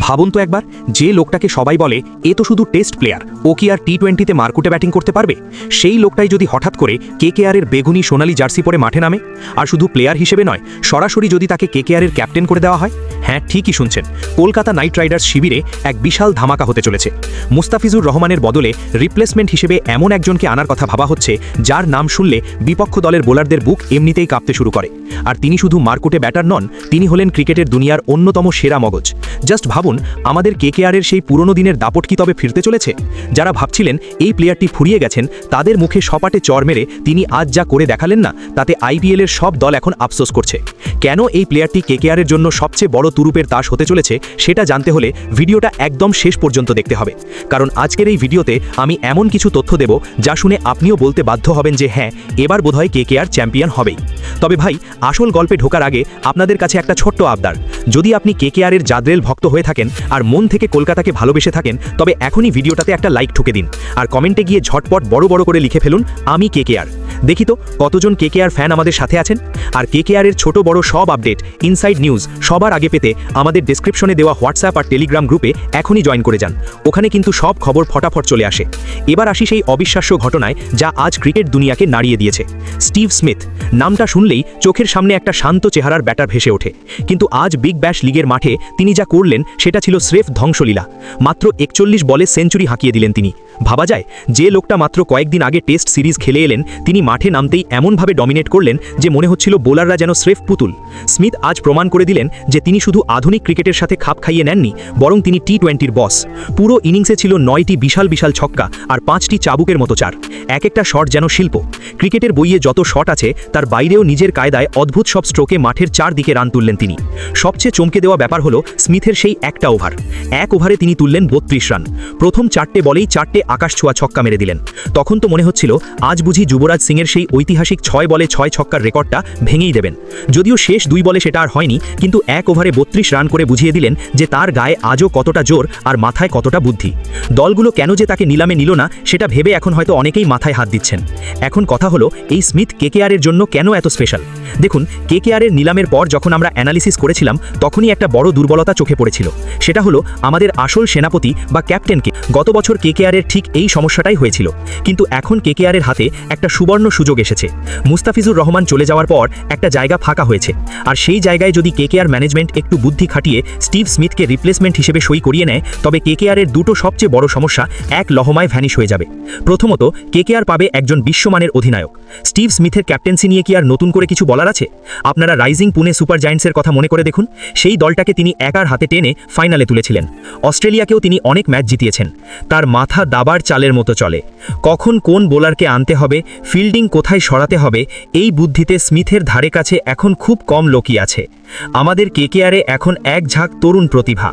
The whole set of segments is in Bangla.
ভাবুন তো একবার, যে লোকটাকে সবাই বলে এ তো শুধু টেস্ট প্লেয়ার, ও কি আর টি-20তে মারকুটে ব্যাটিং করতে পারবে, সেই লোকটাই যদি হঠাৎ করে কেকেআরের বেগুনি সোনালি জার্সি পরে মাঠে নামে, আর শুধু প্লেয়ার হিসেবে নয়, সরাসরি যদি তাকে কেকেআরের ক্যাপ্টেন করে দেওয়া হয়। হ্যাঁ, ঠিকই শুনছেন, কলকাতা নাইট রাইডার্স শিবিরে এক বিশাল ধামাকা হতে চলেছে। মুস্তাফিজুর রহমানের বদলে রিপ্লেসমেন্ট হিসেবে এমন একজনকে আনার কথা ভাবা হচ্ছে, যার নাম শুনলে বিপক্ষ দলের বোলারদের বুক এমনিতেই কাঁপতে শুরু করে। আর তিনি শুধু মারকুটে ব্যাটার নন, তিনি হলেন ক্রিকেটের দুনিয়ার অন্যতম সেরা মগজ। জাস্ট ভাবুন, আমাদের কেকেআরের সেই পুরনো দিনের দাপট কি তবে ফিরতে চলেছে? যারা ভাবছিলেন এই প্লেয়ারটি ফুরিয়ে গেছেন, তাদের মুখে সপাটে চর মেরে তিনি আজ যা করে দেখালেন না, তাতে আইপিএলের সব দল এখন আফসোস করছে। কেন এই প্লেয়ারটি কেকেআরের জন্য সবচেয়ে বড় তুরুপের তাস হতে চলেছে, সেটা জানতে হলে ভিডিওটা একদম শেষ পর্যন্ত দেখতে হবে। কারণ আজকের এই ভিডিওতে আমি এমন কিছু তথ্য দেব, যা শুনে আপনিও বলতে বাধ্য হবেন যে হ্যাঁ, এবার বোধহয় কেকেআর চ্যাম্পিয়ন হবেই। তবে ভাই, আসল গল্পে ঢোকার আগে আপনাদের কাছে একটা ছোট্ট আবদার। যদি আপনি কেকেআরের জাদ্রেল ভক্ত হয়ে থাকেন আর মন থেকে কলকাতাকে ভালোবেসে থাকেন, তবে এখনই ভিডিওটাতে একটা লাইক ঠুকে দিন, আর কমেন্টে গিয়ে ঝটপট বড় বড় করে লিখে ফেলুন আমি কেকেআর। দেখি তো কতজন কেকেআর ফ্যান আমাদের সাথে আছেন। আর কেকেআরের ছোট বড় সব আপডেট, ইনসাইড নিউজ সবার আগে পেতে আমাদের ডেসক্রিপশনে দেওয়া হোয়াটসঅ্যাপ আর টেলিগ্রাম গ্রুপে এখনই জয়েন করে যান। ওখানে কিন্তু সব খবর ফটাফট চলে আসে। এবার আসি সেই অবিশ্বাস্য ঘটনায়, যা আজ ক্রিকেট দুনিয়াকে নাড়িয়ে দিয়েছে। স্টিভ স্মিথ নামটা শুনলেই চোখের সামনে একটা শান্ত চেহারার ব্যাটার ভেসে ওঠে, কিন্তু আজ বিগ ব্যাশ লিগের মাঠে তিনি যা করলেন সেটা ছিল স্রেফ ধ্বংসলীলা। মাত্র 41 বলে সেঞ্চুরি হাঁকিয়ে দিলেন তিনি। ভাবা যায়, যে লোকটা মাত্র কয়েকদিন আগে টেস্ট সিরিজ খেলে এলেন, তিনি মাঠে নামতেই এমনভাবে ডমিনেট করলেন যে মনে হচ্ছিল বোলাররা যেন স্রেফ পুতুল। স্মিথ আজ প্রমাণ করে দিলেন যে তিনি শুধু আধুনিক ক্রিকেটের সাথে খাপ খাইয়ে নেননি, বরং তিনি টি-20-র বস। পুরো ইনিংসে ছিল 9টি বিশাল বিশাল ছক্কা আর 5টি চাবুকের মতো চার। এক একটা শট যেন শিল্প। ক্রিকেটের বইয়ে যত শট আছে, তার বাইরেও নিজের কায়দায় অদ্ভুত সব স্ট্রোকে মাঠের চারদিকে রান তুললেন তিনি। সবচেয়ে চমকে দেওয়া ব্যাপার হলো স্মিথের সেই একটা ওভার। এক ওভারে তিনি তুললেন 32 রান। প্রথম 4টে বলেই 4টে আকাশছোঁয়া ছক্কা মেরে দিলেন। তখন তো মনে হচ্ছিল আজ বুঝি যুবরাজ সিংয়ের সেই ঐতিহাসিক 6 বলে 6 ছক্কার রেকর্ডটা ভেঙেই দেবেন। যদিও শেষ 2 বলে সেটা আর হয়নি, কিন্তু এক ওভারে 32 রান করে বুঝিয়ে দিলেন যে তার গায়ে আজও কতটা জোর আর মাথায় কতটা বুদ্ধি। দলগুলো কেন যে তাকে নিলামে নিল না, সেটা ভেবে এখন হয়তো অনেকেই মাথায় হাত দিচ্ছেন। এখন কথা হলো, এই স্মিথ কেকেআরের জন্য কেন এত স্পেশাল? দেখুন, কেকেআরের নিলামের পর যখন আমরা অ্যানালিসিস করেছিলাম, তখনই একটা বড় দুর্বলতা চোখে পড়েছিল। সেটা হলো আমাদের আসল সেনাপতি বা ক্যাপ্টেনকে। গত বছর কেকেআরের ঠিক এই সমস্যাটাই হয়েছিল, কিন্তু এখন কেকেআরের হাতে একটা সুবর্ণ সুযোগ এসেছে। মুস্তাফিজুর রহমান চলে যাওয়ার পর একটা জায়গা ফাঁকা হয়েছে, আর সেই জায়গায় যদি কেকেআর ম্যানেজমেন্ট একটু বুদ্ধি খাটিয়ে স্টিভ স্মিথকে রিপ্লেসমেন্ট হিসেবে সই করিয়ে নেয়, তবে কেকেআরের দুটো সবচেয়ে বড় সমস্যা এক লহমায় ভ্যানিশ হয়ে যাবে। প্রথমত, কেকেআর পাবে একজন বিশ্বমানের অধিনায়ক। স্টিভ স্মিথের ক্যাপ্টেন্সি নিয়ে কি আর নতুন করে কিছু বলার আছে? আপনারা রাইজিং পুনে সুপার জায়ান্টসের কথা মনে করে দেখুন। সেই দলটাকে তিনি একার হাতে টেনে ফাইনালে তুলেছিলেন। অস্ট্রেলিয়াকেও তিনি অনেক ম্যাচ জিতিয়েছেন। তার মাথা দাবার চালের মতো চলে। কখন কোন বোলারকে আনতে হবে, ফিল্ডিং কোথায় সরাতে হবে, এই বুদ্ধিতে স্মিথের ধারে কাছে এখন খুব কম লোকই আছে। আমাদের কেকেআরে এখন এক ঝাঁক তরুণ প্রতিভা।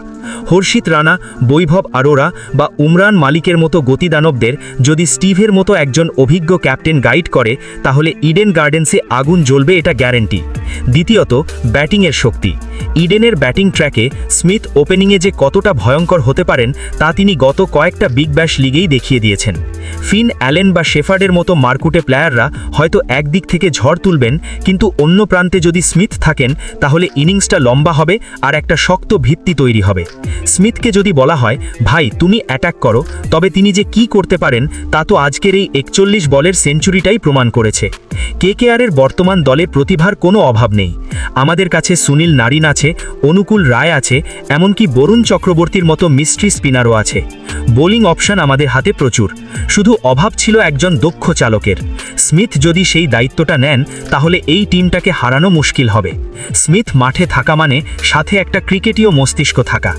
হর্ষিত রানা, বৈভব আরোরা বা উমরান মালিকের মতো গতিদানবদের যদি স্টিভের মতো একজন অভিজ্ঞ ক্যাপ্টেন গাইড করে, তাহলে ইডেন গার্ডেন্সে আগুন জ্বলবে, এটা গ্যারেন্টি। দ্বিতীয়ত, ব্যাটিংয়ের শক্তি। ইডেনের ব্যাটিং ট্র্যাকে স্মিথ ওপেনিংয়ে যে কতটা ভয়ঙ্কর হতে পারেন, তা তিনি গত কয়েকটা বিগ ব্যাশ লিগেই দেখিয়ে দিয়েছেন। ফিন অ্যালেন বা শেফার্ডের মতো মারকুটে প্লেয়াররা হয়তো একদিক থেকে ঝড় তুলবেন, কিন্তু অন্য প্রান্তে যদি স্মিথ থাকেন, তাহলে ইনিংসটা লম্বা হবে আর একটা শক্ত ভিত্তি তৈরি হবে। স্মিথকে যদি বলা হয়, ভাই তুমি অ্যাটাক করো, তবে তিনি যে কি করতে পারেন, তা তো আজকের এই 41 বলের সেঞ্চুরিটাই প্রমাণ করেছে। কেকেআরের বর্তমান দলে প্রতিভার কোনো অভাব নেই। আমাদের কাছে সুনীল নারিন আছে, অনুকূল রায় আছে, এমনকি বরুণ চক্রবর্তীর মতো মিস্ট্রি স্পিনারও আছে। বোলিং অপশন আমাদের হাতে প্রচুর, শুধু অভাব ছিল একজন দক্ষ চালকের। স্মিথ যদি সেই দায়িত্বটা নেন, তাহলে এই টিমটাকে হারানো মুশকিল হবে। স্মিথ মাঠে থাকা মানে সাথে একটা ক্রিকেটীয় মস্তিষ্ক থাকা।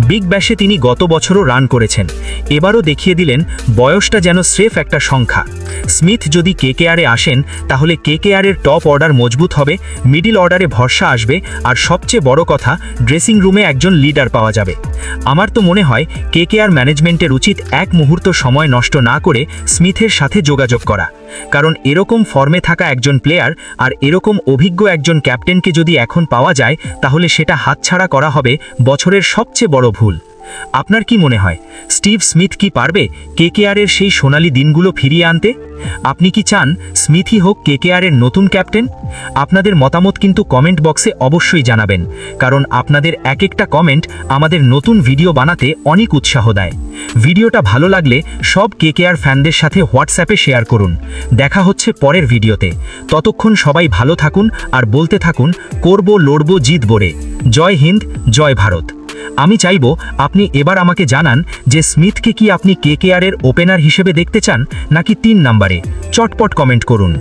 বিগ ব্যাশে তিনি গত বছরও রান করেছেন, এবারও দেখিয়ে দিলেন বয়সটা যেন স্রেফ একটা সংখ্যা। স্মিথ যদি কেকেআরে আসেন, তাহলে কেকেআরের টপ অর্ডার মজবুত হবে, মিডল অর্ডারে ভরসা আসবে, আর সবচেয়ে বড় কথা, ড্রেসিং রুমে একজন লিডার পাওয়া যাবে। আমার তো মনে হয় কেকেআর ম্যানেজমেন্টের উচিত এক মুহূর্ত সময় নষ্ট না করে স্মিথের সাথে যোগাযোগ করা। কারণ এরকম ফর্মে থাকা একজন প্লেয়ার আর এরকম অভিজ্ঞ একজন ক্যাপ্টেনকে যদি এখন পাওয়া যায়, তাহলে সেটা হাতছাড়া করা হবে বছরের সবচেয়ে বড় ভুল। আপনার কি মনে হয় স্টিভ স্মিথ কি পারবে কেকেআরের সেই সোনালী দিনগুলো ফিরিয়ে আনতে? আপনি কি চান স্মিথই হোক কেকেআরের নতুন ক্যাপ্টেন? আপনাদের মতামত কিন্তু কমেন্ট বক্সে অবশ্যই জানাবেন, কারণ আপনাদের এক একটা কমেন্ট আমাদের নতুন ভিডিও বানাতে অনেক উৎসাহ দেয়। ভিডিওটা ভালো লাগলে সব কেকেআর ফ্যানদের সাথে হোয়াটসঅ্যাপে শেয়ার করুন। দেখা হচ্ছে পরের ভিডিওতে। ততক্ষণ সবাই ভালো থাকুন আর বলতে থাকুন, করব লড়ব জিতব রে। জয় হিন্দ, জয় ভারত। আমি চাইব আপনি এবার আমাকে জানান যে স্মিথকে কি আপনি কেকেআরের ওপেনার হিসেবে দেখতে চান নাকি 3 নম্বরে। চটপট কমেন্ট করুন।